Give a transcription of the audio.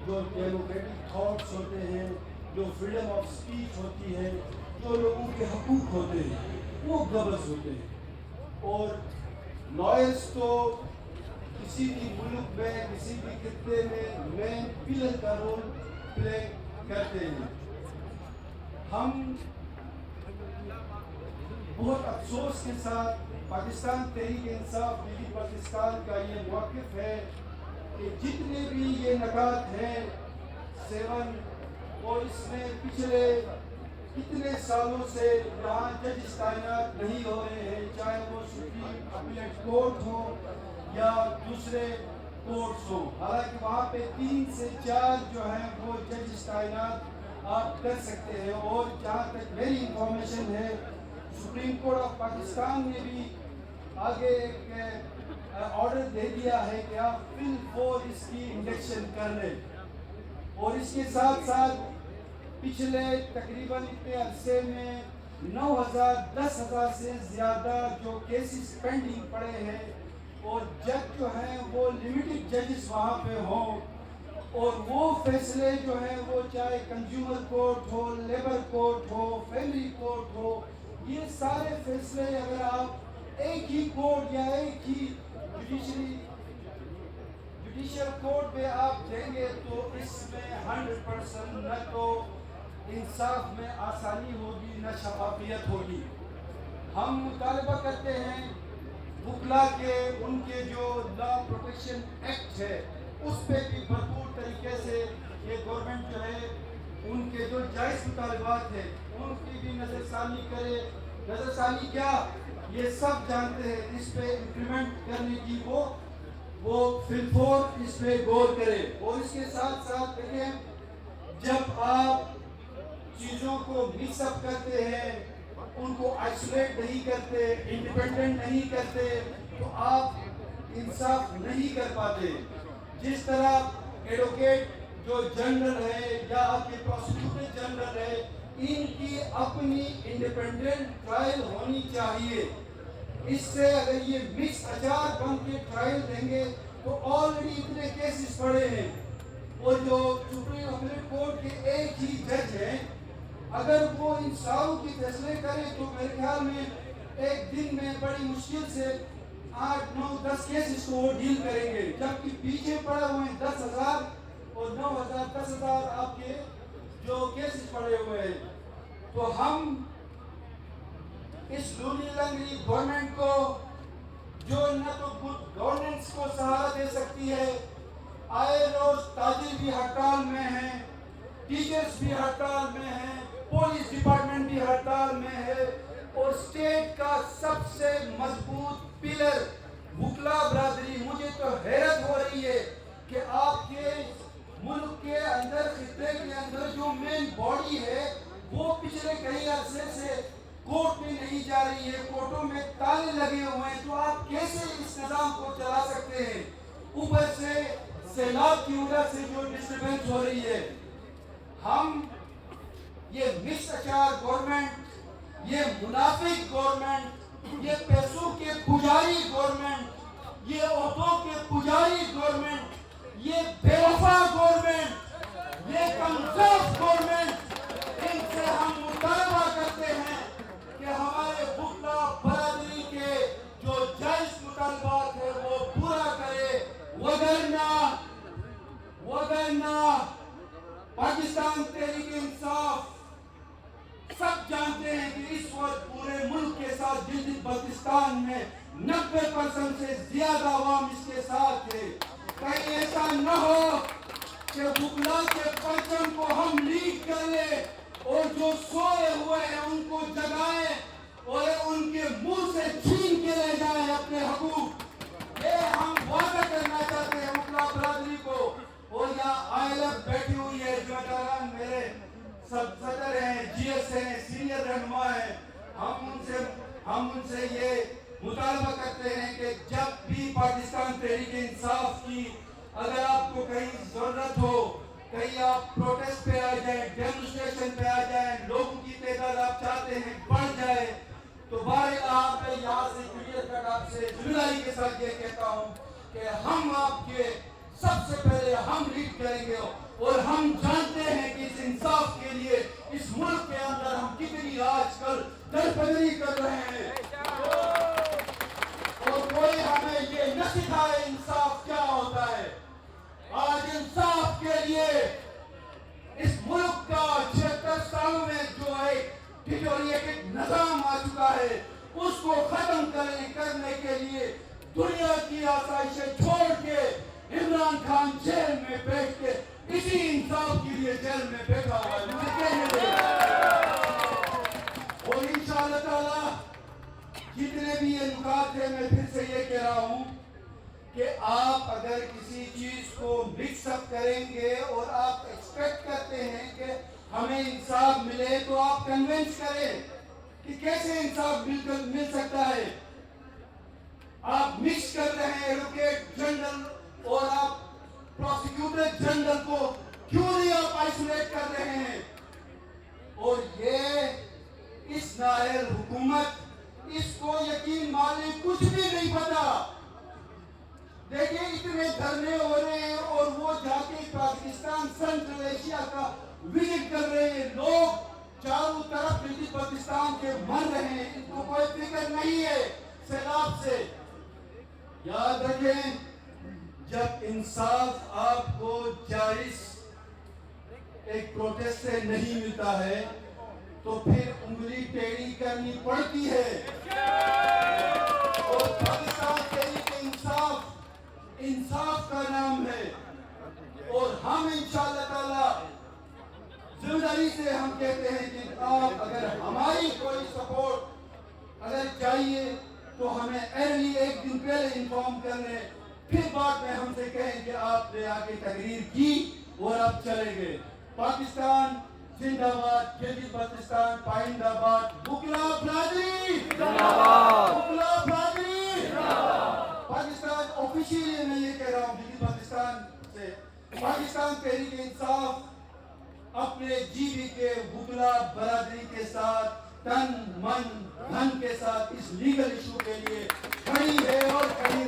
جو democratic thoughts ہوتے ہیں، جو فریڈم آف اسپیچ ہوتی ہے، جو لوگوں کے حقوق ہوتے ہیں، وہ قبض ہوتے ہیں۔ اور لائرس تو کسی بھی ملک میں، کسی بھی خطے میں مین پلر کا رول پلے کرتے ہیں۔ ہم بہت افسوس کے ساتھ پاکستان تحریک انصاف ڈی پاکستان کا یہ موقف ہے کہ جتنے بھی یہ نکات ہیں 7 اور اس میں پچھلے کتنے سالوں سے یہاں ججز تعینات نہیں ہو رہے ہیں، چاہے وہ سپریم اپیلیٹ کورٹ ہو یا دوسرے کورٹس ہوں، حالانکہ وہاں پہ 3 سے 4 جو ہیں وہ ججز تعینات آپ کر سکتے ہیں۔ اور جہاں تک میری انفارمیشن ہے، سپریم کورٹ آف پاکستان نے بھی آگے ایک آرڈر دے دیا ہے کہ آپ فی الفور اس کی انڈکشن کر لیں۔ اور اس کے ساتھ ساتھ پچھلے تقریباً اتنے عرصے میں 9,000 10,000 سے زیادہ جو کیسز پینڈنگ پڑے ہیں، اور جج جو ہیں وہ لمیٹڈ ججز وہاں پہ ہوں، اور وہ فیصلے جو ہیں وہ چاہے کنزیومر کورٹ ہو، لیبر کورٹ ہو، فیملی کورٹ ہو، یہ سارے فیصلے اگر آپ ایک ہی کورٹ یا ایک ہی جوڈیشل کورٹ میں آپ دیں گے تو اس میں 100% نہ تو انصاف میں آسانی ہوگی، نہ شفافیت ہوگی۔ ہم مطالبہ کرتے ہیں وکلا کے، ان کے جو لا پروٹیکشن ایکٹ ہے اس پہ بھی بھرپور طریقے سے یہ گورنمنٹ جو ہے ان کے جو جائز مطالبات ہیں ان کی بھی نظر ثانی کرے۔ نظر ثانی کیا، یہ سب جانتے ہیں، اس پہ امپلیمنٹ کرنے کی وہ فی الفور اس پہ غور کرے۔ اور اس کے ساتھ ساتھ دیکھیں، جب آپ چیزوں کو مکس اپ کرتے ہیں، ان کو آئسولیٹ نہیں کرتے، انڈیپینڈنٹ نہیں کرتے، تو آپ انصاف نہیں کر پاتے۔ جس طرح ایڈوکیٹ جو جنرل ہے یا آپ کے پروسیکیوٹر جنرل ہے، ان کی اپنی انڈیپینڈنٹ ٹرائل ہونی چاہیے۔ اس سے اگر یہ مکس اچار بن کے ٹرائل دیں گے تو آلریڈی اتنے کیسز پڑے ہیں، اور جو سپریم اپیلیٹ کورٹ کے ایک ہی جج ہیں، اگر وہ ان ساروں کی فیصلے کریں تو میرے خیال میں ایک دن میں بڑی مشکل سے 8 9 10 کیسز کو وہ ڈیل کریں گے، جبکہ پیچھے پڑے ہوئے ہیں 10,000 اور 9,000 10,000 آپ کے جو کیسز پڑے ہوئے ہیں۔ تو ہم اس لونی لنگڑی گورنمنٹ کو، جو نہ تو گڈ گورننس کو سہارا دے سکتی ہے، آئے روز تاجر بھی ہڑتال میں ہیں، ٹیچرز بھی ہڑتال میں ہیں، پولیس ڈپارٹمنٹ بھی ہڑتال میں ہے، اور اسٹیٹ کا سب سے مضبوط پلر وکلا برادری، مجھے تو حیرت ہو رہی ہے کہ آپ کے ملک کے اندر، خطے کے اندر جو مین باڈی ہے وہ پچھلے کئی عرصے سے کورٹ میں نہیں جا رہی ہے، کورٹوں میں تالے لگے ہوئے ہیں، تو آپ کیسے اس نظام کو چلا سکتے ہیں؟ اوپر سے سیلاب کی وجہ سے جو ڈسٹربنس ہو رہی ہے، ہم یہ مکس اچار گورنمنٹ، یہ منافق گورنمنٹ، یہ پیسوں کے پجاری گورنمنٹ، یہ عہدوں کے پجاری گورنمنٹ، یہ بے وفا گورنمنٹ، یہ کمزور گورنمنٹ، ان سے ہم مطالبہ کرتے ہیں کہ ہمارے وکلا برادری کے جو جائز مطالبات ہیں وہ پورا کرے، وگرنہ پاکستان تحریک انصاف سب جانتے ہیں کہ اس وقت پورے ملک کے ساتھ جن بلتستان میں 90% سے زیادہ عوام اس کے ساتھ ہے۔ کہیں ایسا نہ ہو کہ وکلا کے پرچم کو ہم لیک کر لیں اور جو سوئے ہوئے ہیں ان کو جگائیں اور ان کے منہ سے چھین کے لے جائیں اپنے حقوق۔ یہ ہم وعدہ کرنا چاہتے ہیں وکلا برادری کو۔ اور یہاں آئی ایف بیٹھی ہوئی ہے، جو میرے سب صدر ہیں، جی ایس ہیں، سینئر رہنما ہیں، ہم ان سے یہ مطالبہ کرتے ہیں کہ جب بھی پاکستان تحریک انصاف کی اگر آپ کو کہیں ضرورت ہو، کہیں آپ پروٹیسٹ پہ آ جائیں، ڈیمونسٹریشن پہ آ جائیں، لوگوں کی تعداد آپ چاہتے ہیں بڑھ جائے، تو آپ میں یہاں سے کلیئر کٹ آپ سے ذمہ داری کے ساتھ یہ کہتا ہوں کہ ہم آپ کے سب سے پہلے ہم لیڈ کریں گے ہم جانتے ہیں کہ اس انصاف کے لیے اس ملک کے اندر ہم کتنی آج کل درپدری کر رہے ہیں، اور کوئی ہمیں یہ نہ سکھائے انصاف کیا ہوتا ہے۔ آج انصاف کے لیے اس ملک کا 76 سالوں میں جو ڈکٹیٹوریٹ نظام آ چکا ہے، اس کو ختم کرنے کے لیے دنیا کی آسائشیں چھوڑ کے عمران خان جیل میں بیٹھ کے اسی انصاف کے لیے جیل میں بیٹھا ہوا ہے، مجھے کہنے دے۔ اور انشاءاللہ تعالیٰ جتنے بھی یہ نکات ہیں، میں پھر سے یہ کہہ رہا ہوں کہ آپ اگر کسی چیز کو مکس اپ کریں گے اور آپ ایکسپیکٹ کرتے ہیں کہ ہمیں انصاف ملے، تو آپ کنونس کریں کہ کیسے انصاف مل سکتا ہے۔ آپ مکس کر رہے ہیں ایڈوکیٹ جنرل اور آپ پروسیکیوٹر جنرل کو کیوں نہیں آپ آئسولیٹ کر رہے ہیں؟ اور یہ اس نااہل حکومت، اس کو یقین مانے کچھ بھی نہیں پتا۔ دیکھیں اتنے دھرنے ہو رہے ہیں اور وہ جا کے پاکستان سنٹرل ایشیا کا وزٹ کر رہے ہیں، لوگ چاروں طرف پاکستان کے مر رہے ہیں، ان کو کوئی فکر نہیں ہے سیلاب سے۔ یاد رکھیں، جب انصاف آپ کو جائز ایک پروٹیسٹ سے نہیں ملتا ہے تو پھر انگلی ٹیڑھی کرنی پڑتی ہے، اور پاکستان تحریک انصاف انصاف کا نام ہے، اور ہم انشاءاللہ تعالی ذمہ داری سے ہم کہتے ہیں کہ آپ اگر ہماری کوئی سپورٹ اگر چاہیے تو ہمیں ارلی ایک دن پہلے انفارم کر لیں، پھر بعد میں ہم سے کہیں کہ آپ نے آ کے تقریر کی اور آپ چلے گئے۔ پاکستان زندہ باد، گلگت بلتستان پائندہ باد، بکلا برادری بکلا برادری پاکستان آفیشیلی میں یہ کہہ رہا ہوں گلگت بلتستان سے، پاکستان تحریک انصاف اپنے جی بی کے بکلا برادری کے ساتھ تن من دھن کے ساتھ اس لیگل ایشو کے لیے کھڑی ہے اور کھڑی